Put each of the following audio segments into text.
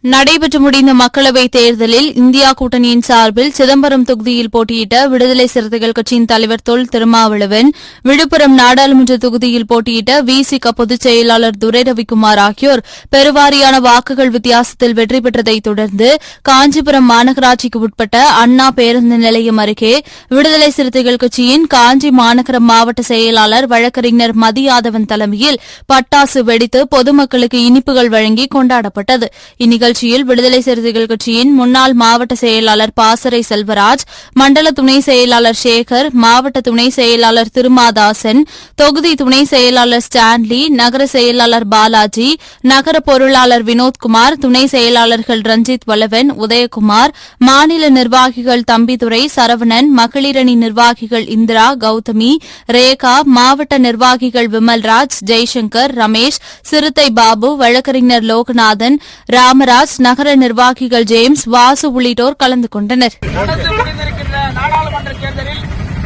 நடைபெற்று முடிந்த மக்களவைத் தேர்தலில் இந்தியா கூட்டணியின் சார்பில் சிதம்பரம் தொகுதியில் போட்டியிட்ட விடுதலை சிறுத்தைகள் கட்சியின் தலைவர் தொல் திருமாவளவன், விழுப்புரம் நாடாளுமன்ற தொகுதியில் போட்டியிட்ட விசிக பொதுச் செயலாளர் துரை ரவிக்குமார் ஆகியோர் பெருவாரியான வாக்குகள் வித்தியாசத்தில் வெற்றி பெற்றதைத் தொடர்ந்து காஞ்சிபுரம் மாநகராட்சிக்கு உட்பட்ட அண்ணா பேருந்து நிலையம் அருகே விடுதலை சிறுத்தைகள் கட்சியின் காஞ்சி மாநகர மாவட்ட செயலாளர் வழக்கறிஞர் மதியாதவன் தலைமையில் பட்டாசு வெடித்து பொதுமக்களுக்கு இனிப்புகள் வழங்கி கொண்டாடப்பட்டது. இந்நிகழ்ச்சியில் விடுதலை சிறுத்தைகள் கட்சியின் முன்னாள் மாவட்ட செயலாளர் பாசறை செல்வராஜ், மண்டல துணை செயலாளர் சேகர், மாவட்ட துணை செயலாளர் திருமாதாசன், தொகுதி துணை செயலாளர் ஸ்டான்லி, நகர செயலாளர் பாலாஜி, நகர பொருளாளர் வினோத்குமார், துணை செயலாளர்கள் ரஞ்சித் வல்லவன், உதயகுமார், மாநில நிர்வாகிகள் தம்பிதுரை, சரவணன், மகளிரணி நிர்வாகிகள் இந்திரா, கௌதமி, ரேகா, மாவட்ட நிர்வாகிகள் விமல்ராஜ், ஜெய்சங்கர், ரமேஷ், சிறுத்தை பாபு, வழக்கறிஞர் லோகநாதன், ராமராஜ், நகர நிர்வாகிகள் ஜேம்ஸ், வாசு உள்ளிட்டோர் கலந்து கொண்டனர். நடந்து முடிந்திருக்கின்ற நாடாளுமன்ற தேர்தலில்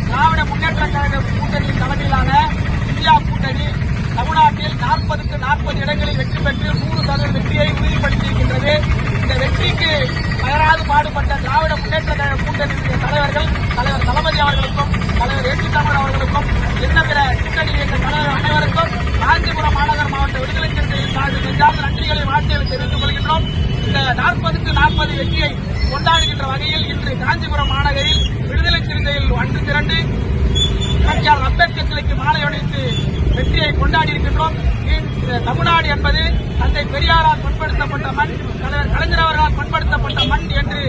திராவிட முன்னேற்றக் கழக கூட்டணியின் தலைமையிலான இந்தியா கூட்டணி தமிழ்நாட்டில் 40க்கு 40 இடங்களில் வெற்றி பெற்று 100% வெற்றியை உறுதிப்படுத்தியிருக்கின்றது. இந்த வெற்றிக்கு அயராது பாடுபட்ட திராவிட முன்னேற்றக் கழக கூட்டணியின் தலைவர்கள், தலைவர் தளபதி அவர்களுக்கும், தலைவர் ஏற்றி தமிழ் அவர்களுக்கும், இன்ன பிற கூட்டணி என்ற தலைவர் அனைவருக்கும் காஞ்சிபுரம் மாநகர் மாவட்ட விடுதலை சிறுத்தைகள் சார்பில் நெஞ்சார்ந்த நன்றிகளை வாழ்த்துக்களை தெரிவித்துக் கொள்கின்றோம். இந்த 40க்கு 40 வெற்றியை கொண்டாடுகின்ற வகையில் இன்று காஞ்சிபுரம் மாநகரில் விடுதலை சிறுத்தைகள் ஒன்று திரண்டு புரட்சியாளர் அம்பேத்கர் சிலைக்கு மாலை அணிவித்து வெற்றியை கொண்டாடியிருக்கின்றோம். தமிழ்நாடு என்பது தந்தை பெரியாரால் பண்படுத்தப்பட்ட மண், தலைவர் கலைஞர் அவர்களால் பண்படுத்தப்பட்ட மண் என்று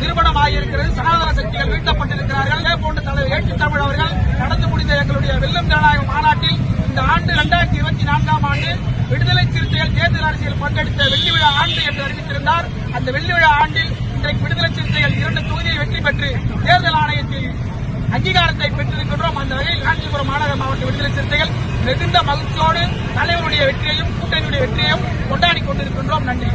நிரூபணமாகியிருக்கிறது. சனாதன சக்திகள் வீழ்த்தப்பட்டிருக்கிறார்கள். இதே போன்று தலைவர் ஏற்றி தமிழ் அவர்கள் நடந்து முடிந்த எங்களுடைய வெல்லும் ஜனநாயக மாநாட்டில் இந்த ஆண்டு 2024ஆம் ஆண்டு விடுதலை சிறுத்தைகள் தேர்தல் அரசியல் பங்கெடுத்த வெள்ளி விழா ஆண்டு என்று அறிவித்திருந்தார். அந்த வெள்ளி விழா ஆண்டில் இன்றைக்கு விடுதலை சிறுத்தைகள் 2 தொகுதியில் வெற்றி பெற்று தேர்தல் ஆணையத்தில் அங்கீகாரத்தை பெற்றிருக்கின்றோம். அந்த வகையில் காஞ்சிபுரம் மாநகர மாவட்ட விடுதலை சிறுத்தைகள் மிகுந்த மகிழ்ச்சியோடு தலைவருடைய வெற்றியையும் கூட்டணியுடைய வெற்றியையும் கொண்டாடி கொண்டிருக்கின்றோம். நன்றி.